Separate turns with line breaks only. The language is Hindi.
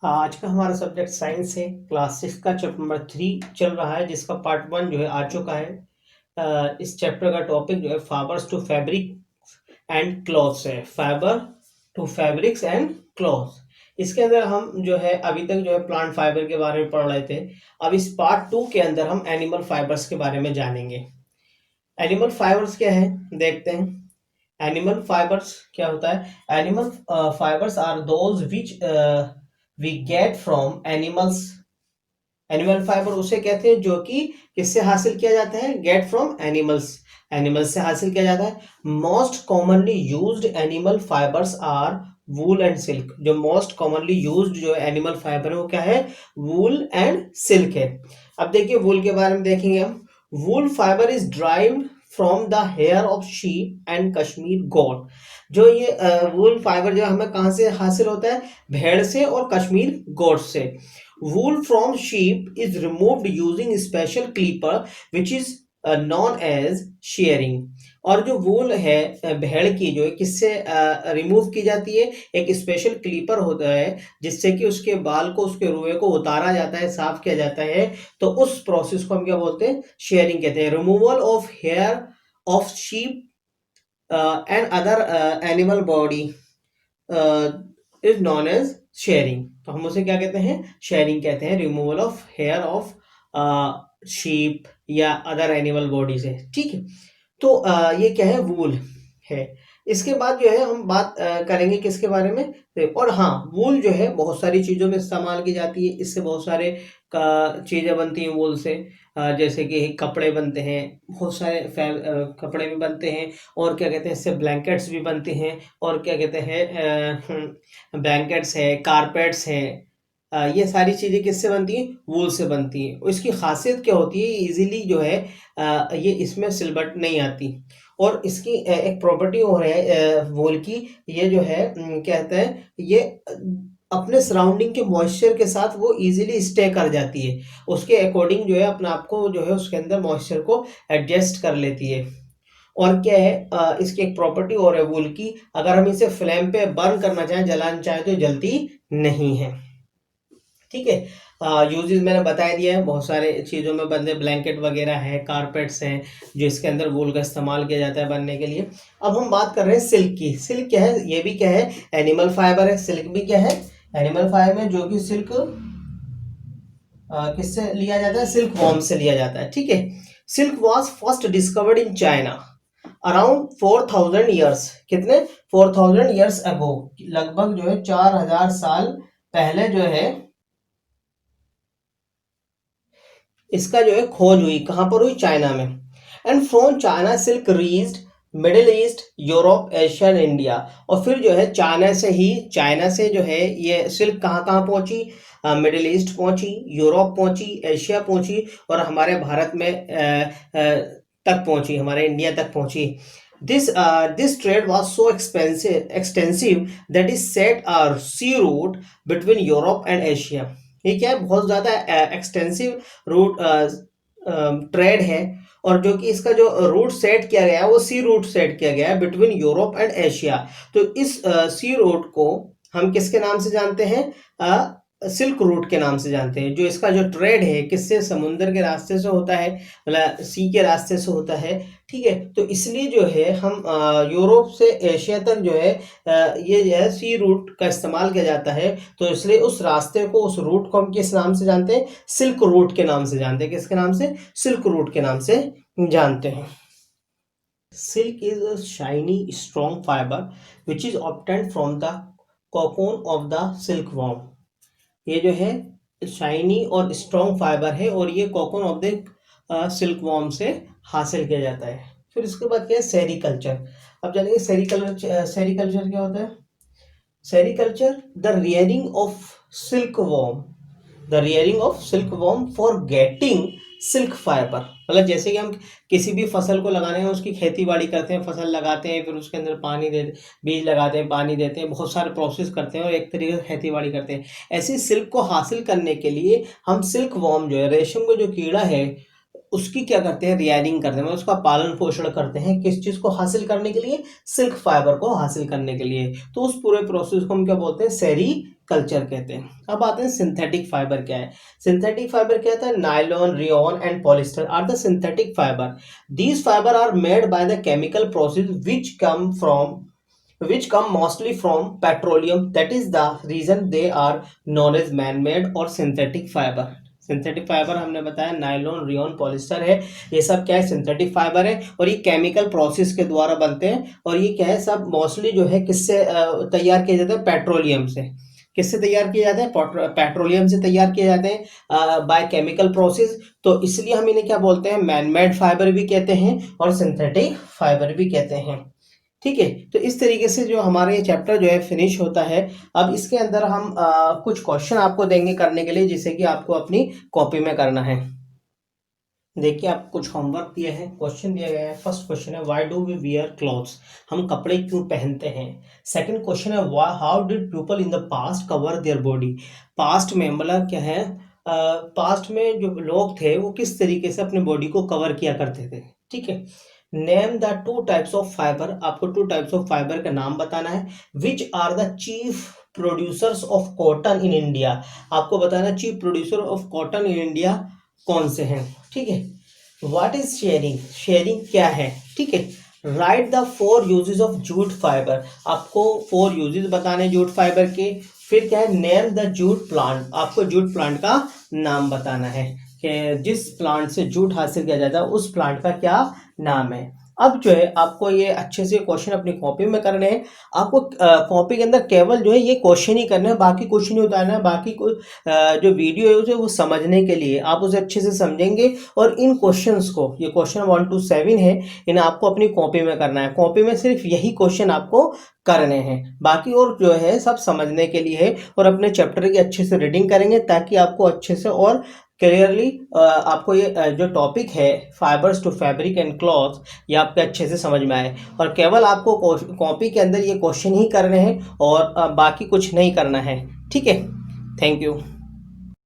आज का हमारा सब्जेक्ट साइंस है। क्लास 6 का चैप्टर नंबर 3 चल रहा है, जिसका पार्ट 1 जो है आ चुका है। इस चैप्टर का टॉपिक जो है fibres to fabric and clothes है। Fibre to fabrics and clothes, इसके अंदर हम जो है अभी तक जो है प्लांट फाइबर के बारे में पढ़ रहे थे। अब इस पार्ट 2 के अंदर हम एनिमल फाइबर्स के बारे में जानेंगे। एनिमल फाइबर्स क्या है, देखते हैं। एनिमल फाइबर्स क्या होता है? Animal fibres are those which we get from animals. Animal fibre उसे कहते हैं जो कि किससे हासिल किया जाता है? Gate from animals. एनिमल्स से हासिल किया जाता है। Most commonly used animal fibres are wool and silk. जो मोस्ट कॉमनली यूज्ड जो एनिमल फाइबर है वो क्या है? वूल एंड सिल्क है। अब देखिए वूल के बारे में देखेंगे हम। Wool fibre is derived from the hair of sheep and Kashmir goat. जो ये वूल फाइबर जो हमें कहाँ से हासिल होता है? भेड़ से और कश्मीर गोट से। Wool from sheep is removed using special clipper which is known as shearing। और जो वूल है भेड़ की जो है किससे रिमूव की जाती है? एक स्पेशल क्लीपर होता है जिससे कि उसके बाल को, उसके रुए को उतारा जाता है, साफ किया जाता है। तो उस प्रोसेस को हम क्या बोलते हैं? शेयरिंग कहते हैं। Removal of hair of sheep and other animal body is known as shearing. तो हम उसे क्या कहते हैं? शेयरिंग कहते हैं। Removal of hair of sheep या अदर एनिमल बॉडी से, ठीक है। तो ये क्या है? वूल है। इसके बाद जो है हम बात करेंगे किसके बारे में? और हाँ, वूल जो है बहुत सारी चीजों में इस्तेमाल की जाती है। इससे बहुत सारे चीजें बनती हैं वूल से। जैसे कि कपड़े बनते हैं, बहुत सारे कपड़े भी बनते हैं। और क्या कहते हैं, इससे ब्लैंकेट्स भी बनते हैं। और क्या कहते हैं, ब्लैंकेट्स है, कारपेट्स है। ये सारी चीजें किससे बनती हैं? वूल से बनती हैं। और इसकी खासियत क्या होती है? इजीली जो है ये इसमें सिलबट नहीं आती। और इसकी एक प्रॉपर्टी और है वूल की। ये जो है कहते हैं ये अपने सराउंडिंग के मॉइस्चर के साथ वो इजीली स्टे कर जाती है। उसके अकॉर्डिंग जो है अपने आप को जो है उसके अंदर मॉइस्चर को एडजस्ट कर लेती है। और क्या है इसकी एक प्रॉपर्टी और है वूल की। अगर हम इसे फ्लेम पे बर्न करना चाहें, जलाना चाहें, तो जलती नहीं है, ठीक है। यूजेस मैंने बता दिया है। बहुत सारे चीज़ों में बनते, ब्लैंकेट वगैरह है, कारपेट्स हैं, जो इसके अंदर वूल का इस्तेमाल किया जाता है बनने के लिए। अब हम बात कर रहे हैं सिल्क की। सिल्क क्या है? ये भी क्या है? एनिमल फाइबर है। सिल्क भी क्या है? एनिमल फाइबर में, जो कि सिल्क किससे लिया जाता है? सिल्क वॉर्म से लिया जाता है, ठीक है। Silk was first discovered in China around 4000 years. कितने? 4000 ईयर्स अगो। लगभग जो है 4000 साल पहले जो है इसका जो है खोज हुई। कहां पर हुई? चाइना में। And from China silk reached middle east, Europe, Asia and India. और फिर जो है चाइना से जो है ये सिल्क कहाँ कहाँ पहुंची? मिडिल ईस्ट पहुंची, यूरोप पहुंची, एशिया पहुंची, और हमारे भारत में तक पहुंची, हमारे इंडिया तक पहुंची। This trade was so extensive that it set a sea route between Europe and Asia। ये क्या है? बहुत ज्यादा एक्सटेंसिव रूट ट्रेड है। और जो कि इसका जो रूट सेट किया गया है वो सी रूट सेट किया गया है बिटवीन यूरोप एंड एशिया। तो इस सी रूट को हम किसके नाम से जानते हैं? सिल्क रूट के नाम से जानते हैं। जो इसका जो ट्रेड है किससे? समुद्र के रास्ते से होता है, मतलब सी के रास्ते से होता है, ठीक है। तो इसलिए जो है हम यूरोप से एशिया तक जो है ये जो है सी रूट का इस्तेमाल किया जाता है। तो इसलिए उस रास्ते को, उस रूट को हम किस नाम से जानते हैं? सिल्क रूट के नाम से जानते हैं। किसके नाम से? सिल्क रूट के नाम से जानते हैं। Silk is a shiny strong fibre which is obtained from the cocoon of the silk worm. ये जो है शाइनी और स्ट्रॉन्ग फाइबर है और ये cocoon of the silk worm से हासिल किया जाता है। फिर इसके बाद क्या है? सेरीकल्चर। अब जानेंगे सेरीकल्चर। सेरीकल्चर क्या होता है? Sericulture the rearing of silk worm, the rearing of silk worm for getting silk fibre. मतलब जैसे कि हम किसी भी फसल को लगाने में उसकी खेती बाड़ी करते हैं, फसल लगाते हैं, फिर उसके अंदर पानी दे, बीज लगाते हैं, पानी देते हैं, बहुत सारे प्रोसेस करते हैं और एक तरीके से खेती बाड़ी करते हैं। ऐसी सिल्क को हासिल करने के लिए हम सिल्क वॉर्म जो है, रेशम का जो कीड़ा है, उसकी क्या करते हैं, रियरिंग करते हैं, मतलब उसका पालन पोषण करते हैं, किस चीज को हासिल करने के लिए, सिल्क फाइबर को हासिल करने के लिए। तो उस पूरे प्रोसेस को हम क्या बोलते हैं, सेरीकल्चर कहते हैं। अब आते हैं सिंथेटिक फाइबर क्या है। सिंथेटिक फाइबर क्या होता है, nylon, rayon and polyester are the synthetic fibre. These fibre are made by the chemical process which come mostly from petroleum. That is the reason they are known as man-made or synthetic fiber. Synthetic fibre हमने बताया नायलॉन, रेयॉन, पॉलिस्टर है, ये सब क्या है, सिंथेटिक फाइबर है और ये केमिकल प्रोसेस के द्वारा बनते हैं। और ये क्या है, सब मोस्टली जो है किससे तैयार किए जाते हैं, पेट्रोलियम से। किससे तैयार किए जाते हैं, पेट्रोलियम से तैयार किए जाते हैं बाय केमिकल प्रोसेस। तो इसलिए हम इन्हें क्या बोलते हैं, मैनमेड फाइबर भी कहते हैं और सिंथेटिक फाइबर भी कहते हैं। ठीक है, तो इस तरीके से जो हमारा ये चैप्टर जो है फिनिश होता है। अब इसके अंदर हम कुछ क्वेश्चन आपको देंगे करने के लिए, जिसे कि आपको अपनी कॉपी में करना है। देखिए, आप कुछ होमवर्क दिया है, क्वेश्चन दिया गया है। फर्स्ट क्वेश्चन है, why do we wear clothes, हम कपड़े क्यों पहनते हैं। सेकंड क्वेश्चन है, how did people in the past cover their body. Past में मतलब क्या है, पास्ट में जो लोग थे वो किस तरीके से अपने बॉडी को कवर किया करते थे। ठीक है, name the two types of fibre, आपको टू टाइप्स ऑफ फाइबर का नाम बताना है। Which are the chief producers of cotton in India, आपको बताना chief producer of cotton in India कौन से हैं। ठीक है, व्हाट इज शेयरिंग, शेयरिंग क्या है। ठीक है, right the 4 uses of jute fibre, आपको 4 यूजेस बताने जूट फाइबर के। फिर क्या है, नेम द जूट प्लांट, आपको जूट प्लांट का नाम बताना है कि जिस प्लांट से जूट हासिल किया जाता है उस प्लांट का क्या नाम है। अब जो है आपको ये अच्छे से क्वेश्चन अपनी कॉपी में करने हैं। आपको कॉपी के अंदर केवल जो है ये क्वेश्चन ही करना है, बाकी कुछ नहीं उतारना है। बाकी जो वीडियो है उसे वो समझने के लिए आप उसे अच्छे से समझेंगे। और इन क्वेश्चंस को, ये क्वेश्चन 1 to 7 है, इन्हें आपको अपनी कॉपी में करना है। कॉपी में सिर्फ यही क्वेश्चन आपको करने हैं, बाकी और जो है सब समझने के लिए है। और अपने चैप्टर की अच्छे से रीडिंग करेंगे ताकि आपको अच्छे से और क्लियरली आपको ये जो टॉपिक है fibres to fabric and cloth, ये आपके अच्छे से समझ में आए। और केवल आपको कॉपी के अंदर ये क्वेश्चन ही करने हैं और बाकी कुछ नहीं करना है। ठीक है, थैंक यू।